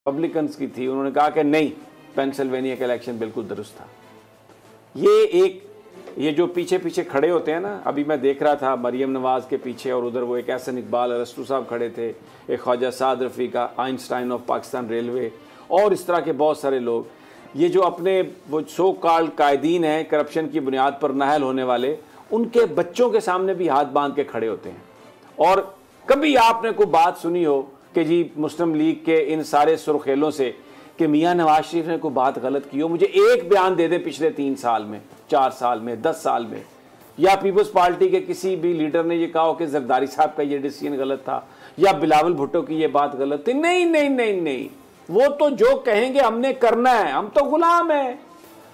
Republicans की थी, उन्होंने कहा कि नहीं, पेंसिल्वेनिया का इलेक्शन बिल्कुल दुरुस्त था। ये जो पीछे पीछे खड़े होते हैं ना, अभी मैं देख रहा था मरियम नवाज के पीछे, और उधर वो एक एहसन इकबाल अरस्तू साहब खड़े थे, एक Khawaja Saad रफ़ीका, Einstein of Pakistan railway, और इस तरह के बहुत सारे लोग, ये जो अपने वो सो कॉल्ड कायदीन हैं, करप्शन की बुनियाद पर नाहल होने वाले, उनके बच्चों के सामने भी हाथ बांध के खड़े होते हैं। और कभी आपने कोई बात सुनी हो कि जी मुस्लिम लीग के इन सारे सुर्खेलों से कि मियाँ नवाज शरीफ ने कोई बात गलत की हो? मुझे एक बयान दे दें पिछले 3 साल में, 4 साल में, 10 साल में, या पीपल्स पार्टी के किसी भी लीडर ने ये कहा हो कि जरदारी साहब का ये डिसीजन गलत था, या बिलावल भुट्टो की ये बात गलत थी? नहीं नहीं नहीं नहीं, वो तो जो कहेंगे हमने करना है, हम तो गुलाम हैं,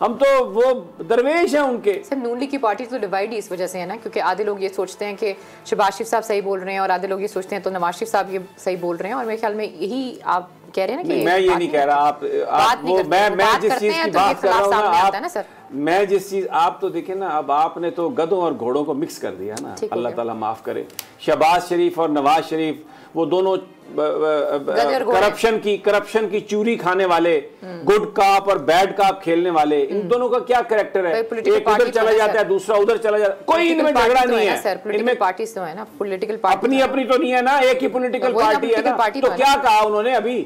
हम तो वो दरवेश हैं उनके। सर नून लीग की पार्टी तो डिवाइड ही इस वजह से है ना, क्योंकि आधे लोग ये सोचते हैं कि शहबाज शरीफ साहब सही बोल रहे हैं और आधे लोग ये सोचते हैं तो नवाज शरीफ साहब ये सही बोल रहे हैं। और मेरे ख्याल में यही आप कह रहे हैं ना कि मैं ये नहीं कह रहा, आप वो मैं जिस चीज की बात कर रहा हूँ ना, मैं जिस चीज, आप तो देखें ना, अब आपने तो गधों और घोड़ों को मिक्स कर दिया ना, अल्लाह ताला माफ करे। शहबाज शरीफ और नवाज शरीफ वो दोनों करप्शन की चूरी खाने वाले, गुड कॉप और बैड कॉप खेलने वाले, इन दोनों का क्या कैरेक्टर है? एक उधर चला जाता है, दूसरा उधर चला जाता है, कोई इनमें झगड़ा नहीं है। इनमें पार्टी तो है ना, पॉलिटिकल पार्टी अपनी अपनी तो नहीं है ना, एक ही पॉलिटिकल पार्टी है ना। तो क्या कहा उन्होंने अभी?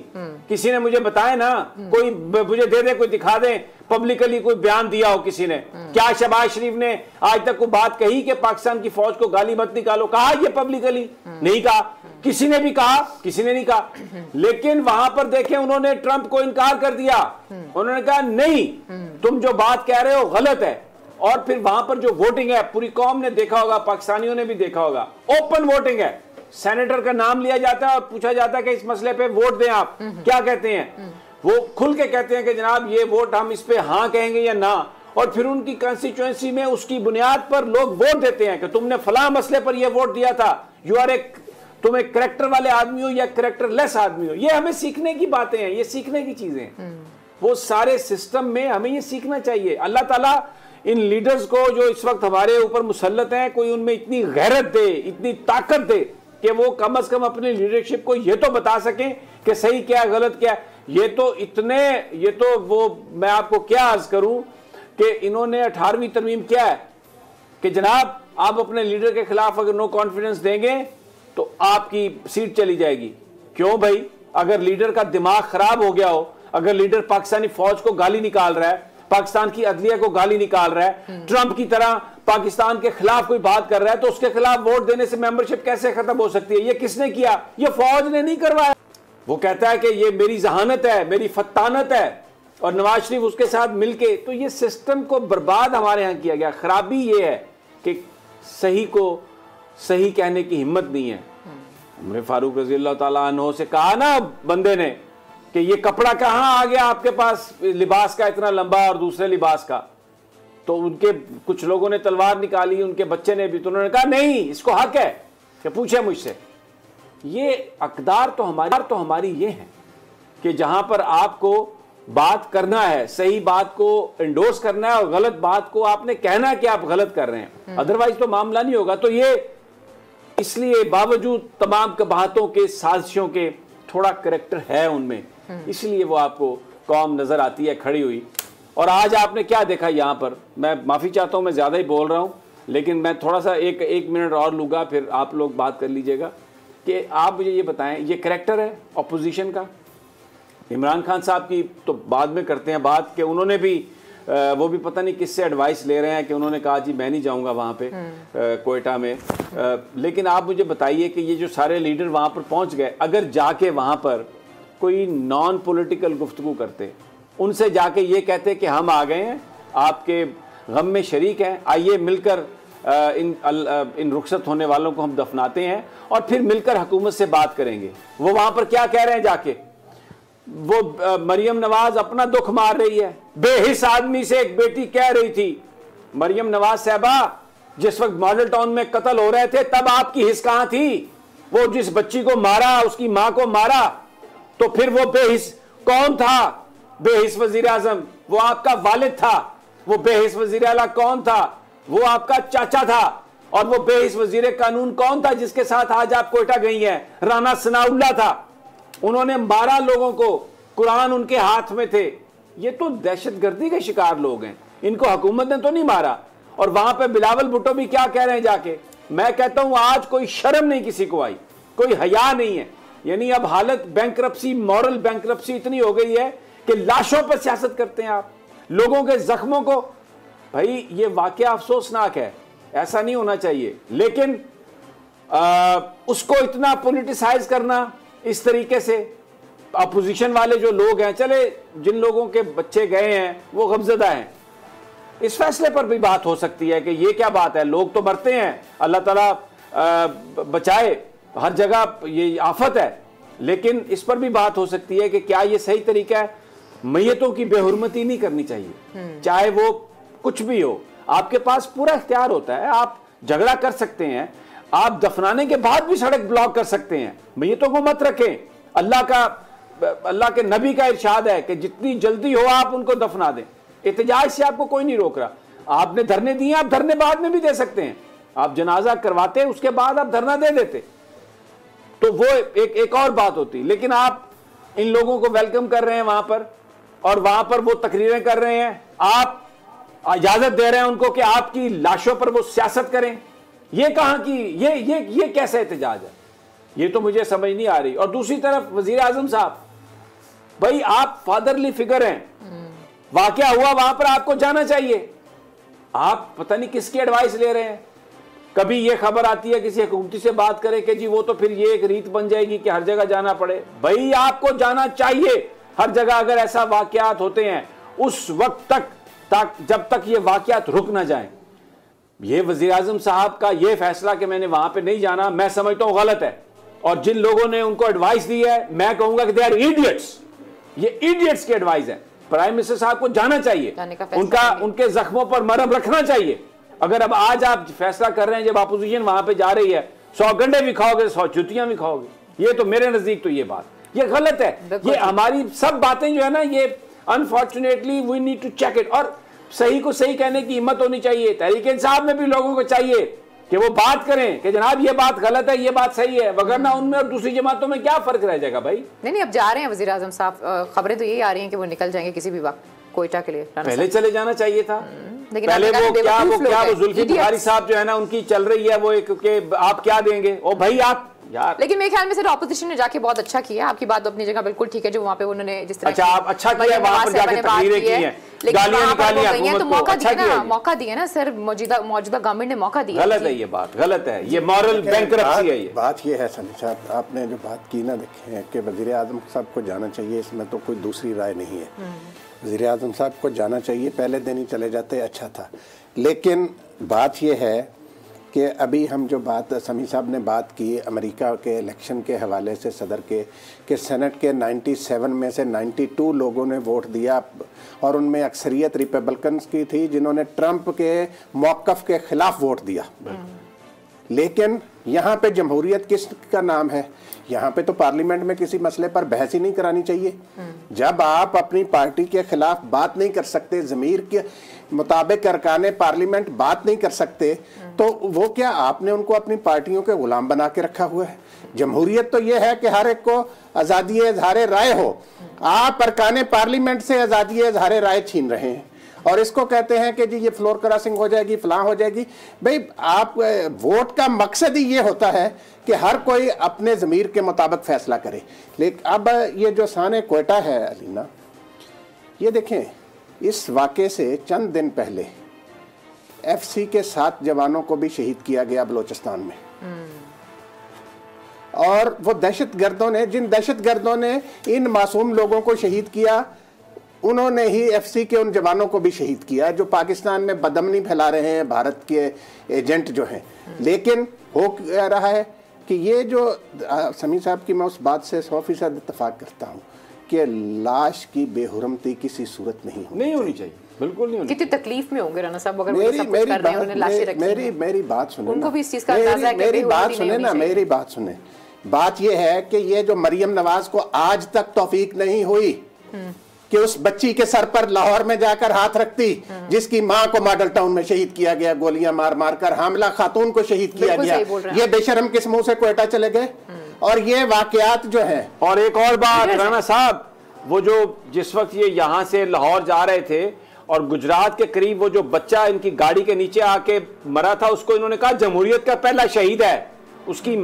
किसी ने मुझे बताया ना, कोई मुझे दे दे, कोई दिखा दे पब्लिकली कोई बयान दिया हो किसी ने? क्या शहबाज शरीफ ने आज तक कोई बात कही कि पाकिस्तान की फौज को गाली मत निकालो? कहा ये पब्लिकली? नहीं कहा। किसी ने भी कहा? किसी ने नहीं कहा। लेकिन वहां पर देखें, उन्होंने ट्रंप को इनकार कर दिया, उन्होंने कहा नहीं, तुम जो बात कह रहे हो गलत है। और फिर वहां पर जो वोटिंग है, पूरी कौम ने देखा होगा, पाकिस्तानियों ने भी देखा होगा, ओपन वोटिंग है। सेनेटर का नाम लिया जाता है और पूछा जाता है कि इस मसले पे वोट दें आप, क्या कहते हैं? वो खुल के कहते हैं कि जनाब ये वोट हम इस पे हाँ कहेंगे या ना। और फिर उनकी कंस्टिट्यूएंसी में उसकी बुनियाद पर लोग वोट देते हैं कि तुमने फलां मसले पर यह वोट दिया था, यू आर तुम एक करैक्टर वाले आदमी हो या करैक्टर लेस आदमी हो। ये हमें सीखने की बातें हैं, ये सीखने की चीजें हैं। वो सारे सिस्टम में हमें ये सीखना चाहिए। अल्लाह ताला इन लीडर्स को जो इस वक्त हमारे ऊपर मुसल्लत हैं, कोई उनमें इतनी गैरत दे, इतनी ताकत दे कि वो कम से कम अपनी लीडरशिप को ये तो बता सकें कि सही क्या है, गलत क्या है। ये तो वो मैं आपको क्या अर्ज करूं कि इन्होंने 18वीं तरमीम क्या है कि जनाब आप अपने लीडर के खिलाफ अगर नो कॉन्फिडेंस देंगे तो आपकी सीट चली जाएगी। क्यों भाई? अगर लीडर का दिमाग खराब हो गया हो, अगर लीडर पाकिस्तानी फौज को गाली निकाल रहा है, पाकिस्तान की अदलिया को गाली निकाल रहा है, ट्रंप की तरह पाकिस्तान के खिलाफ कोई बात कर रहा है, तो उसके खिलाफ वोट देने से मेंबरशिप कैसे खत्म हो सकती है? ये किसने किया? ये फौज ने नहीं करवाया। वो कहता है कि ये मेरी जहानत है, मेरी फत्तानत है, और नवाज शरीफ उसके साथ मिलके, तो ये सिस्टम को बर्बाद हमारे यहां किया गया। खराबी ये है कि सही को सही कहने की हिम्मत नहीं है। उमर फारूक रज़ी अल्लाह ताला अन्हो से कहा ना बंदे ने कि ये कपड़ा कहां आ गया आपके पास, लिबास का इतना लंबा और दूसरे लिबास का? तो उनके कुछ लोगों ने तलवार निकाली, उनके बच्चे ने भी, तो उन्होंने कहा नहीं, इसको हक है कि पूछे मुझसे। ये अकदार तो हमारी ये है कि जहां पर आपको बात करना है, सही बात को एंडोर्स करना है और गलत बात को आपने कहना है कि आप गलत कर रहे हैं, अदरवाइज तो मामला नहीं होगा। तो ये इसलिए बावजूद तमाम कबाहतों के, साजिशों के, थोड़ा करैक्टर है उनमें, इसलिए वो आपको कौम नजर आती है खड़ी हुई। और आज आपने क्या देखा यहाँ पर? मैं माफी चाहता हूँ, मैं ज्यादा ही बोल रहा हूँ, लेकिन मैं थोड़ा सा एक मिनट और लूंगा, फिर आप लोग बात कर लीजिएगा कि आप मुझे ये बताएं, ये करैक्टर है अपोजिशन का? इमरान खान साहब की तो बाद में करते हैं बात कि उन्होंने भी वो भी पता नहीं किससे एडवाइस ले रहे हैं कि उन्होंने कहा जी मैं नहीं जाऊंगा वहाँ पे कोयटा में। लेकिन आप मुझे बताइए कि ये जो सारे लीडर वहाँ पर पहुँच गए, अगर जाके वहाँ पर कोई नॉन पॉलिटिकल गुफ्तगू करते, उनसे जाके ये कहते कि हम आ गए हैं, आपके गम में शरीक हैं, आइए मिलकर इन रुखसत होने वालों को हम दफनाते हैं और फिर मिलकर हुकूमत से बात करेंगे। वो वहाँ पर क्या कह रहे हैं जाके? वो मरियम नवाज अपना दुख मार रही है। बेहिस आदमी से एक बेटी कह रही थी, मरियम नवाज साहबा जिस वक्त मॉडल टाउन में कत्ल हो रहे थे तब आपकी हिस्स कहां थी? वो जिस बच्ची को मारा, उसकी मां को मारा, तो फिर वो बेहिस कौन था? बेहिस वजीर आजम वो आपका वालिद था। वो बेहिस वजीर आला कौन था? वो आपका चाचा था। और वो बेहिस वजीर कानून कौन था जिसके साथ आज आप कोयटा गई हैं? राना सनाउल्लाह था। उन्होंने 12 लोगों को कुरान उनके हाथ में थे। ये तो दहशतगर्दी के शिकार लोग हैं, इनको हुकूमत ने तो नहीं मारा। और वहां पे बिलावल भुट्टो भी क्या कह रहे हैं जाके, मैं कहता हूं आज कोई शर्म नहीं किसी को आई, कोई हया नहीं है। यानी अब हालत बैंकरप्सी, मॉरल बैंकरप्सी इतनी हो गई है कि लाशों पर सियासत करते हैं आप, लोगों के जख्मों को। भाई ये वाकया अफसोसनाक है, ऐसा नहीं होना चाहिए। लेकिन उसको इतना पॉलिटिसाइज करना इस तरीके से, अपोजिशन वाले जो लोग हैं, चले जिन लोगों के बच्चे गए हैं वो गमज़दा हैं, इस फैसले पर भी बात हो सकती है कि ये क्या बात है, लोग तो मरते हैं, अल्लाह ताला बचाए, हर जगह ये आफत है। लेकिन इस पर भी बात हो सकती है कि क्या ये सही तरीका है। मैयतों की बेहुरमती नहीं करनी चाहिए, चाहे वो कुछ भी हो। आपके पास पूरा इख्तियार होता है, आप झगड़ा कर सकते हैं, आप दफनाने के बाद भी सड़क ब्लॉक कर सकते हैं, मैयतों को मत रखें। अल्लाह के नबी का इरशाद है कि जितनी जल्दी हो आप उनको दफना दें। एहतजाज से आपको कोई नहीं रोक रहा। आपने धरने दिए, आप धरने बाद में भी दे सकते हैं, आप जनाजा करवाते उसके बाद आप धरना दे देते, तो वो एक और बात होती। लेकिन आप इन लोगों को वेलकम कर रहे हैं वहां पर, और वहां पर वो तकरीरें कर रहे हैं, आप इजाजत दे रहे हैं उनको कि आपकी लाशों पर वो सियासत करें। ये कहां की ये कैसा एहतजाज है, ये तो मुझे समझ नहीं आ रही। और दूसरी तरफ वजीर आजम साहब, भाई आप फादरली फिगर हैं, वाकया हुआ वहां पर आपको जाना चाहिए, आप पता नहीं किसकी एडवाइस ले रहे हैं। कभी ये खबर आती है किसी हुकूमती से बात करें कि जी वो तो फिर ये एक रीत बन जाएगी कि हर जगह जाना पड़े। भाई आपको जाना चाहिए हर जगह, अगर ऐसा वाकयात होते हैं उस वक्त तक जब तक ये वाकयात रुक ना जाए। ये वजीर आजम साहब का ये फैसला कि मैंने वहां पे नहीं जाना, मैं समझता हूं गलत है। और जिन लोगों ने उनको एडवाइस दी है, मैं कहूंगा कि दे आर इडियट्स, ये इडियट्स की एडवाइस है। प्राइम मिनिस्टर साहब को जाना चाहिए, उनके जख्मों पर मरहम रखना चाहिए। अगर अब आज आप फैसला कर रहे हैं, जब अपोजिशन वहां पे जा रही है, 100 गंडे भी खाओगे, 100 जुतियां भी खाओगे। ये तो मेरे नजदीक तो ये गलत है। ये हमारी सब बातें जो है ना, ये unfortunately we need to check it. और सही को सही कहने की हिम्मत होनी चाहिए। तहरीक इंसाफ में भी लोगों को चाहिए कि वो बात करें कि जनाब ये बात गलत है, ये बात सही है, वगरना उनमें और दूसरी जमातों में क्या फर्क रह जाएगा भाई। नहीं, अब जा रहे हैं वज़ीर आज़म साहब, खबरें तो यही आ रही हैं कि वो निकल जाएंगे किसी भी वक्त कोयटा के लिए। पहले चले जाना चाहिए था, पहले वो जुल्फिकार साहब जो है ना उनकी चल रही है वो एक के आप क्या देंगे ओ भाई आप यार। लेकिन मेरे ख्याल में सर ऑपोजिशन ने जाके बहुत अच्छा किया। आपकी बात अपनी जगह बिल्कुल ठीक है, जो वहाँ पे उन्होंने जिस तरह अच्छा किया, वहाँ पर जाके तकरीरें की हैं, गालियां निकाली हुकूमत को, मौका दिया ना सर, मौजूदा गवर्नमेंट ने मौका दिया। गलत है ये बात, गलत है, ये मॉरल बैंकरप्सी है। ये बात ये है सनी साहब, आपने जो बात की ना, देखें कि वज़ीर आज़म साहब को जाना चाहिए, इसमें तो कोई दूसरी राय नहीं है। वज़ीर आज़म साहब को जाना चाहिए, पहले दिन ही चले जाते अच्छा था। लेकिन बात यह है कि अभी हम जो बात समी साहब ने बात की अमेरिका के इलेक्शन के हवाले से, सदर के, कि सेनेट के 97 में से 92 लोगों ने वोट दिया, और उनमें अक्सरियत रिपब्लिकन्स की थी जिन्होंने ट्रंप के मौक़िफ़ के ख़िलाफ़ वोट दिया। लेकिन यहाँ पे जमहूरियत किसका नाम है? यहाँ पे तो पार्लियामेंट में किसी मसले पर बहस ही नहीं करानी चाहिए। जब आप अपनी पार्टी के खिलाफ बात नहीं कर सकते, ज़मीर के मुताबिक अरकाने पार्लियामेंट बात नहीं कर सकते, तो वो क्या आपने उनको अपनी पार्टियों के गुलाम बना के रखा हुआ है? जमहूरियत तो ये है कि हर एक को आज़ादी इज़हार राय हो। आप अरकाने पार्लियामेंट से आज़ादी इज़हार राय छीन रहे हैं और इसको कहते हैं कि जी ये फ्लोर क्रॉसिंग हो जाएगी, फलां हो जाएगी। भाई आप वोट का मकसद ही ये होता है कि हर कोई अपने ज़मीर के मुताबिक फैसला करे। लेकिन अब ये जो शान कोयटा है अलीना, ये देखें, इस वाक़े से चंद दिन पहले FC के 7 जवानों को भी शहीद किया गया बलोचिस्तान में। और वो दहशतगर्दों ने, जिन दहशतगर्दों ने इन मासूम लोगों को शहीद किया, उन्होंने ही FC के उन जवानों को भी शहीद किया जो पाकिस्तान में बदअमनी फैला रहे हैं, भारत के एजेंट जो हैं। लेकिन हो रहा है कि ये जो समी साहब की, मैं उस बात से 100% इत्तेफाक करता हूँ कि लाश की बेहुरमती किसी सूरत नहीं होनी चाहिए। बिल्कुल नहीं होनी। कितनी तकलीफ में होंगे राना साहब अगर मेरी बात सुने, उनको भी इस चीज़ का अंदाजा है कि मेरी बात सुने ना, मेरी बात सुने। बात ये है कि ये जो मरियम नवाज को आज तक तौफीक नहीं हुई कि उस बच्ची के सर पर लाहौर में जाकर हाथ रखती जिसकी मां को मॉडल टाउन में शहीद किया गया, गोलियां मार मार कर, हामला खातून को शहीद किया गया। ये बेशरम किस मुंह से कोयटा चले गए? और ये वाकयात जो है। और एक और बात राना साहब, वो जो जिस वक्त ये यहाँ से लाहौर जा रहे थे और गुजरात के करीब वो जो बच्चा इनकी गाड़ी के नीचे आके मरा था, उसको इन्होंने कहा जमहूरियत का पहला शहीद है उसकी,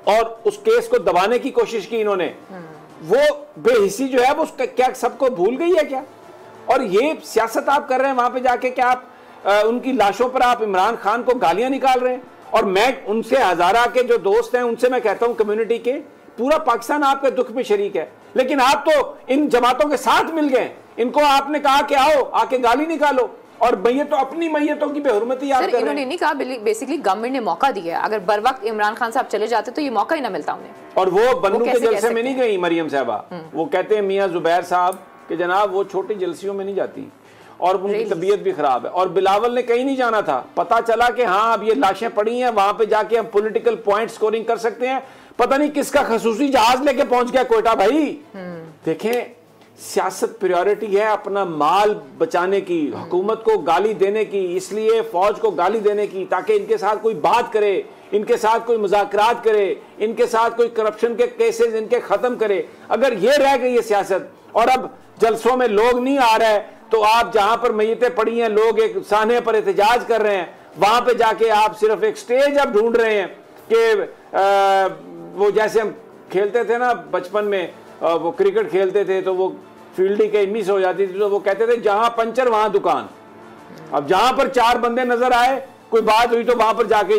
और उस केस को दबाने की कोशिश की इन्होंने। वो बेहिसी जो है वो क्या सबको भूल गई है क्या? और ये सियासत आप कर रहे हैं वहां पे जाके, क्या आप उनकी लाशों पर आप इमरान खान को गालियां निकाल रहे हैं? और मैं उनसे हजारा के जो दोस्त हैं उनसे मैं कहता हूं कम्युनिटी के, पूरा पाकिस्तान आपके दुख में शरीक है, लेकिन आप तो इन जमातों के साथ मिल गए। इनको आपने कहा कि आओ आके गाली निकालो, और मैयतों अपनी मैयतों की बेहुरमती आप कर रहे हैं। इन्होंने नहीं कहा, बेसिकली गवर्नमेंट ने मौका दिया। अगर बर वक्त इमरान खान साहब चले जाते तो ये मौका ही ना मिलता उन्हें। और वो बन्नू के जलसे में नहीं गई मरियम साहबा, वो कहते हैं मियां जुबैर साहब कि जनाब वो छोटी जलसियों में नहीं जाती, और उनकी तबीयत भी खराब है। और बिलावल ने कहीं नहीं जाना था, पता चला कि हाँ अब ये लाशें पड़ी हैं, वहां पे जाके हम पॉलिटिकल पॉइंट स्कोरिंग कर सकते हैं। पता नहीं किसका खसूसी जहाज लेके पहुंच गया कोयटा भाई। देखें, सियासत प्रायोरिटी है अपना माल बचाने की, हुकूमत को गाली देने की, इसलिए फौज को गाली देने की ताकि इनके साथ कोई बात करे, इनके साथ कोई मुज़ाकरात करे, इनके साथ कोई करप्शन के केसेस इनके खत्म करे। अगर ये रह गई है सियासत और अब जलसों में लोग नहीं आ रहे, तो आप जहां पर मैयतें पड़ी हैं, लोग एक साने पर एहतजाज कर रहे हैं, वहां पे जाके आप सिर्फ एक स्टेज अब ढूंढ रहे हैं कि वो जैसे हम खेलते थे ना बचपन में, वो क्रिकेट खेलते थे तो वो फील्डिंग के मिस हो जाती थी, तो वो कहते थे जहां पंचर वहां दुकान। अब जहां पर चार बंदे नजर आए, कोई बात हुई तो वहां पर जाके